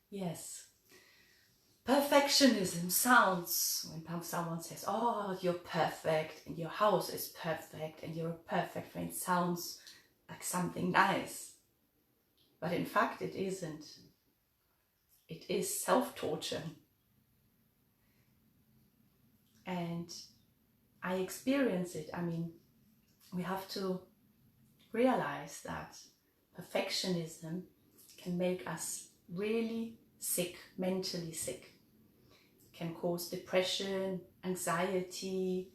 Yes. Perfectionism sounds, when someone says, oh, you're perfect, and your house is perfect, and you're a perfect friend, sounds like something nice. But in fact, it isn't. It is self-torture. And I experience it. I mean, we have to realize that perfectionism can make us really sick, mentally sick. Can cause depression, anxiety,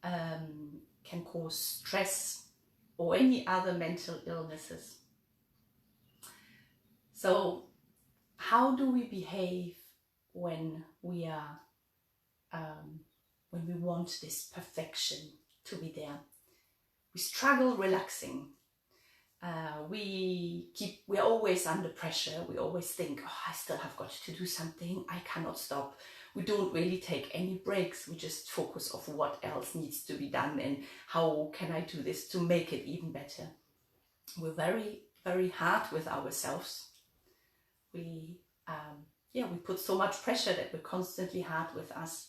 can cause stress or any other mental illnesses. So how do we behave when we are when we want this perfection to be there? We struggle relaxing. We're always under pressure. We always think, oh, I still have got to do something. I cannot stop. We don't really take any breaks. We just focus on what else needs to be done and how can I do this to make it even better. We're very, very hard with ourselves. We put so much pressure that we're constantly hard with us.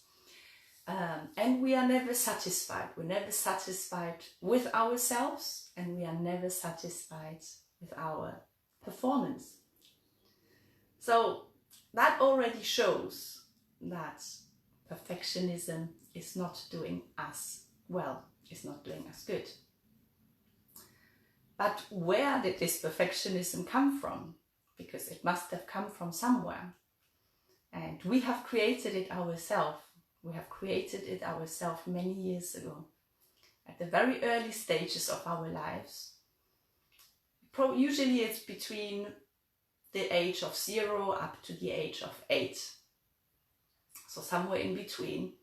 And we are never satisfied. We're never satisfied with ourselves, and we are never satisfied with our performance. So that already shows that perfectionism is not doing us well, is not doing us good. But where did this perfectionism come from? Because it must have come from somewhere. And we have created it ourselves. We have created it ourselves many years ago, at the very early stages of our lives. Usually it's between the age of 0 up to the age of 8. So somewhere in between,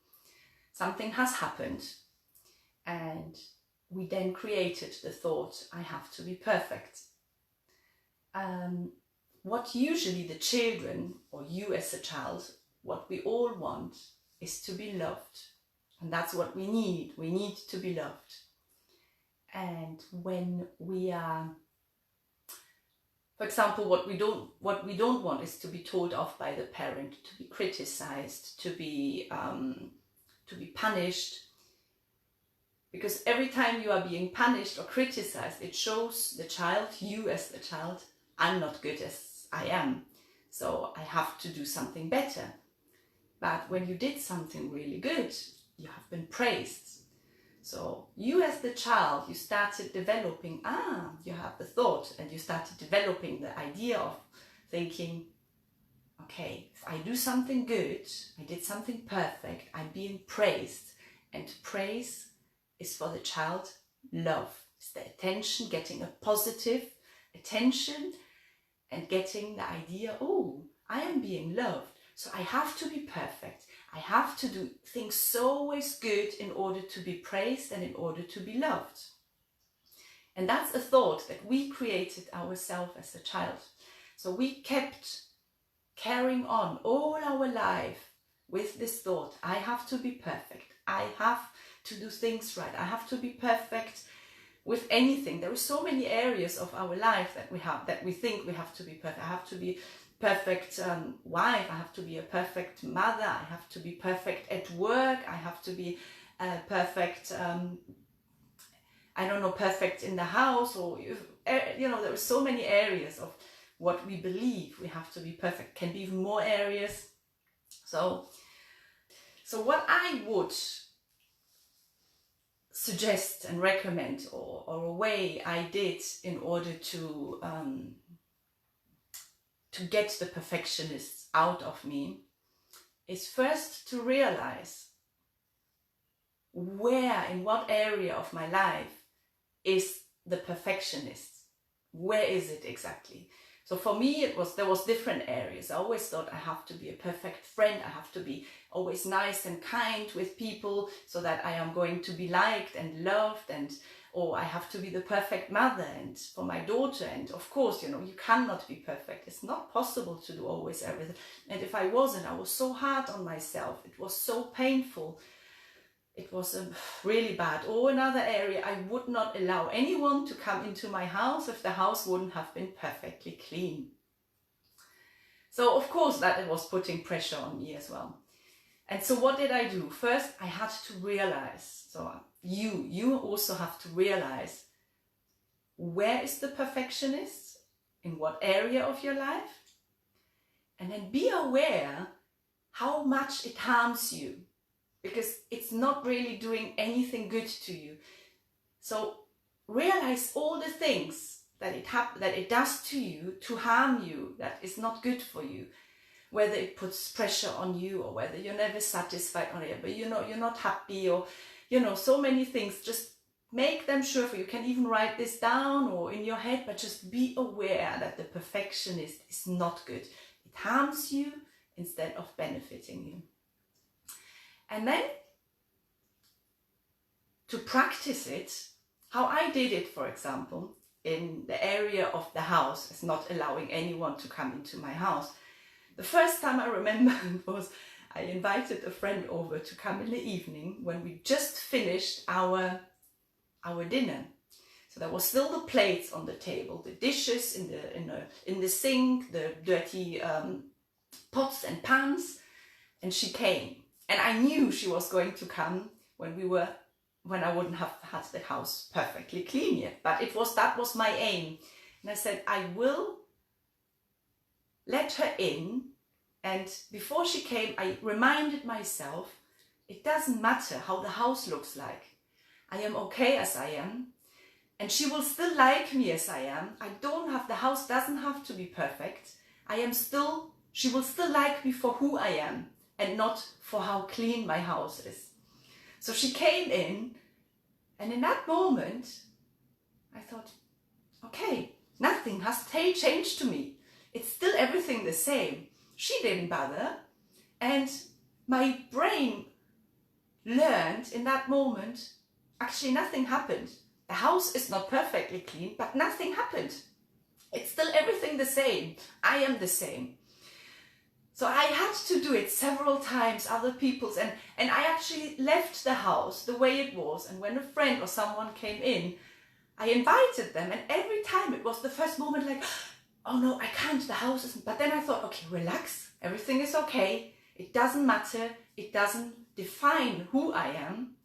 something has happened, and we then created the thought, I have to be perfect. What usually the children, or you as a child, what we all want is to be loved. And that's what we need. We need to be loved. And when we are, for example, what we don't want is to be told off by the parent, to be criticized, to be punished. Because every time you are being punished or criticized, it shows the child, you as the child, I'm not good as I am. So I have to do something better. But when you did something really good, you have been praised. So you as the child, you started developing, you have the thought, and you started developing the idea of thinking, okay, if I do something good, I did something perfect, I'm being praised. And praise is for the child love. It's the attention, getting a positive attention and getting the idea, oh, I am being loved. So I have to be perfect. I have to do things so always good in order to be praised and in order to be loved. And that's a thought that we created ourselves as a child. So we kept carrying on all our life with this thought, I have to be perfect. I have to do things right. I have to be perfect with anything. There are so many areas of our life that we think we have to be perfect. I have to be perfect wife, I have to be a perfect mother, I have to be perfect at work, I have to be perfect, perfect in the house, or there are so many areas of what we believe we have to be perfect. Can be even more areas. So what I would suggest and recommend, or a way I did in order to get the perfectionists out of me, is first to realize in what area of my life is the perfectionist. Where is it exactly? So for me, there was different areas. I always thought I have to be a perfect friend. I have to be always nice and kind with people so that I am going to be liked and loved, or I have to be the perfect mother and for my daughter. And of course, you cannot be perfect. It's not possible to do always everything. And if I wasn't, I was so hard on myself. It was so painful. It was really bad. Or another area, I would not allow anyone to come into my house if the house wouldn't have been perfectly clean. So of course that it was putting pressure on me as well. And so what did I do? First, I had to realize, so you also have to realize, where is the perfectionist? In what area of your life? And then be aware how much it harms you, because it's not really doing anything good to you. So realize all the things that it does to you to harm you, that is not good for you. Whether it puts pressure on you, or whether you're never satisfied, or whatever, you're not happy, or so many things. Just make them sure for you. You can even write this down or in your head, but just be aware that the perfectionist is not good. It harms you instead of benefiting you. And then to practice it, how I did it, for example, in the area of the house, is not allowing anyone to come into my house. The first time I remember was I invited a friend over to come in the evening when we just finished our dinner. So there was still the plates on the table, the dishes in the sink, the dirty pots and pans, and she came. And I knew she was going to come when I wouldn't have had the house perfectly clean yet. But that was my aim. And I said, I will let her in. And before she came, I reminded myself, it doesn't matter how the house looks like. I am okay as I am. And she will still like me as I am. The house doesn't have to be perfect. She will still like me for who I am, and not for how clean my house is. So she came in, and in that moment, I thought, okay, nothing has changed to me. It's still everything the same. She didn't bother. And my brain learned in that moment, actually nothing happened. The house is not perfectly clean, but nothing happened. It's still everything the same. I am the same. So I had to do it several times, other people's, and I actually left the house the way it was. And when a friend or someone came in, I invited them, and every time it was the first moment like, oh no, I can't, the house isn't. But then I thought, okay, relax, everything is okay. It doesn't matter. It doesn't define who I am.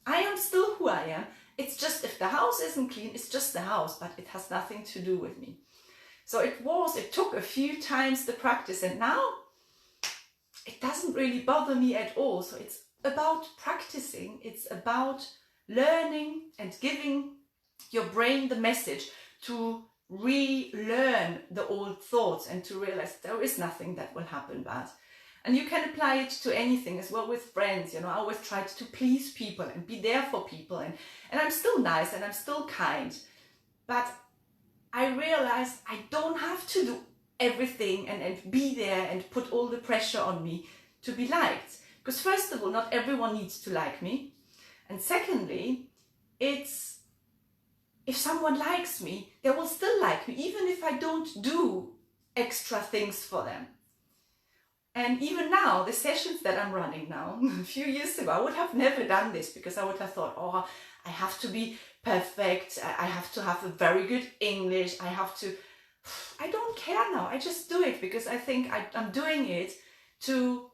I am still who I am. It's just, if the house isn't clean, it's just the house, but it has nothing to do with me. So it took a few times the practice, and now it doesn't really bother me at all. So it's about practicing. It's about learning and giving your brain the message to relearn the old thoughts and to realize there is nothing that will happen bad. And you can apply it to anything as well, with friends. I always tried to please people and be there for people, and I'm still nice and I'm still kind. But I realized I don't have to do everything and be there and put all the pressure on me to be liked. Because first of all, not everyone needs to like me. And secondly, if someone likes me, they will still like me, even if I don't do extra things for them. And even now, the sessions that I'm running now, a few years ago, I would have never done this, because I would have thought, oh, I have to be perfect. I have to have a very good English. I don't care now. I just do it because I think I'm doing it to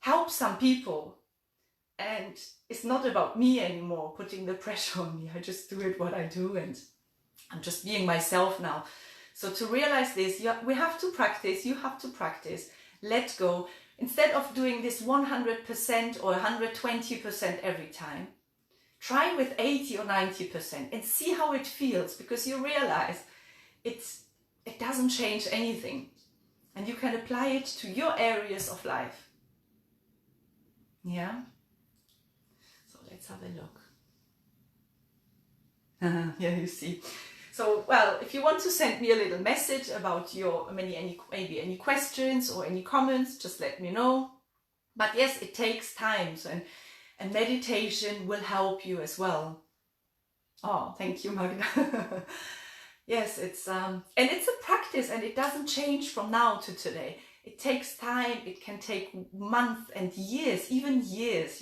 help some people. And it's not about me anymore, putting the pressure on me. I just do it what I do, and I'm just being myself now. So to realize this, we have to practice. You have to practice. Let go. Instead of doing this 100% or 120% every time, try with 80 or 90% and see how it feels, because you realize it doesn't change anything, and you can apply it to your areas of life. Yeah? So let's have a look. Yeah, you see. So, well, if you want to send me a little message about maybe any questions or any comments, just let me know. But yes, it takes time, and meditation will help you as well. Oh, thank you, Magda. Yes, it's a practice, and it doesn't change from now to today. It takes time. It can take months and years, even years,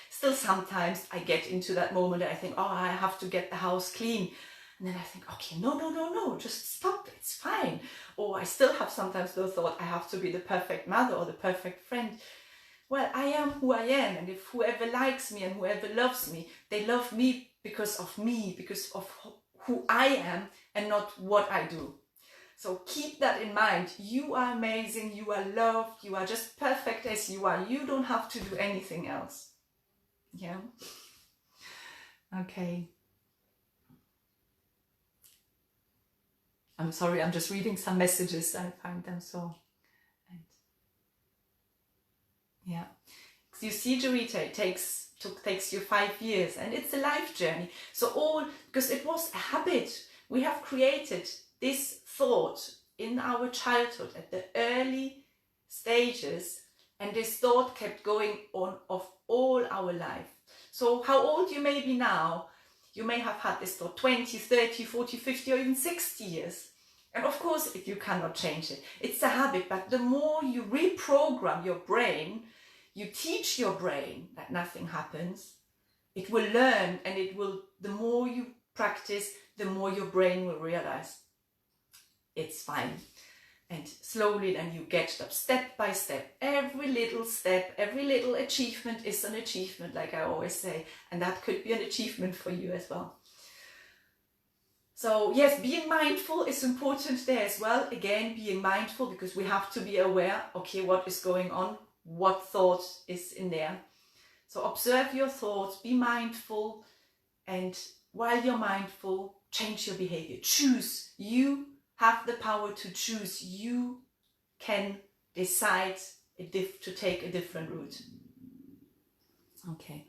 Still sometimes I get into that moment and I think, oh, I have to get the house clean. And then I think, okay, no, just stop, it's fine. Or I still have sometimes the thought, I have to be the perfect mother or the perfect friend. Well, I am who I am, and if whoever likes me and whoever loves me, they love me, because of who I am and not what I do. So keep that in mind. You are amazing, you are loved, you are just perfect as you are. You don't have to do anything else. Yeah. Okay. I'm sorry, I'm just reading some messages. I find them so... Yeah. You see, Dorita, it takes you 5 years, and it's a life journey. So because it was a habit. We have created this thought in our childhood at the early stages, and this thought kept going on of all our life. So how old you may be now, you may have had this thought 20, 30, 40, 50, or even 60 years. And of course, you cannot change it. It's a habit, but the more you reprogram your brain, you teach your brain that nothing happens, it will learn, and the more you practice, the more your brain will realize it's fine. And slowly then you get up step by step. Every little achievement is an achievement, like I always say. And that could be an achievement for you as well. So yes, being mindful is important there as well. Again, being mindful, because we have to be aware, okay, what is going on? What thought is in there? So observe your thoughts, be mindful, and while you're mindful, change your behavior. Choose. You have the power to choose. You can decide to take a different route. Okay.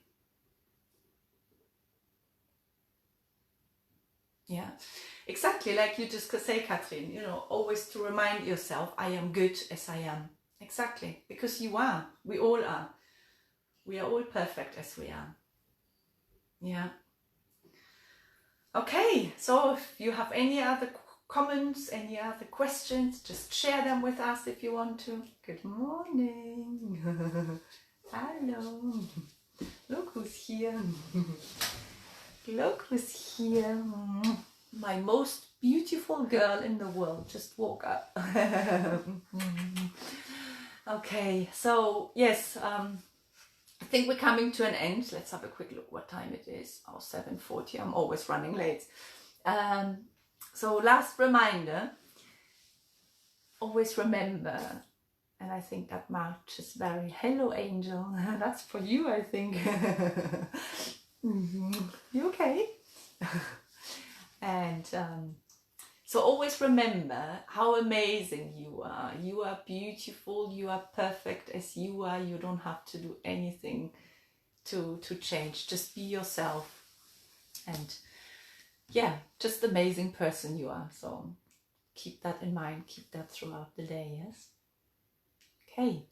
Yeah, exactly like you just say, Catherine, you know, always to remind yourself, I am good as I am. Exactly, because you are. We all are. We are all perfect as we are. Yeah. Okay, so if you have any other comments, any other questions, just share them with us if you want to. Good morning. Hello. Look who's here. Look who's here. My most beautiful girl in the world just woke up. Okay, so yes, I think we're coming to an end. Let's have a quick look what time it is. Oh, 7:40. I'm always running late. So last reminder, always remember, and I think that matches very... Hello, Angel. That's for you, I think. You okay? And so always remember how amazing you are. You are beautiful, you are perfect as you are. You don't have to do anything to change. Just be yourself. And yeah, just amazing person you are. So keep that in mind, keep that throughout the day, yes? Okay.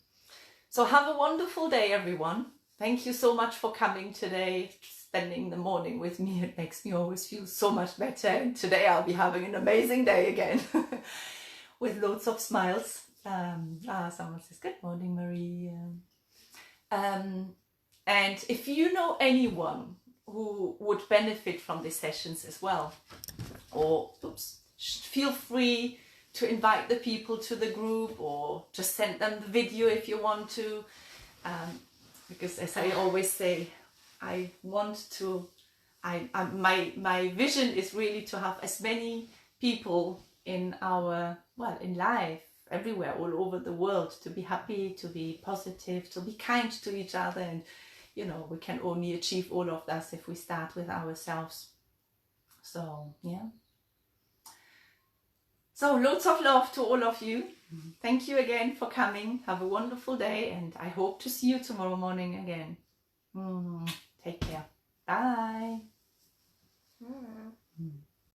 So have a wonderful day, everyone. Thank you so much for coming today, spending the morning with me. It makes me always feel so much better. And today I'll be having an amazing day again with loads of smiles. Someone says, good morning, Marie. And if you know anyone who would benefit from these sessions as well, or feel free to invite the people to the group, or just send them the video if you want to. Because as I always say, I want to, my vision is really to have as many people in in life, everywhere, all over the world, to be happy, to be positive, to be kind to each other. And, you know, we can only achieve all of that if we start with ourselves. So, yeah. So loads of love to all of you. Thank you again for coming. Have a wonderful day, and I hope to see you tomorrow morning again. Take care. Bye.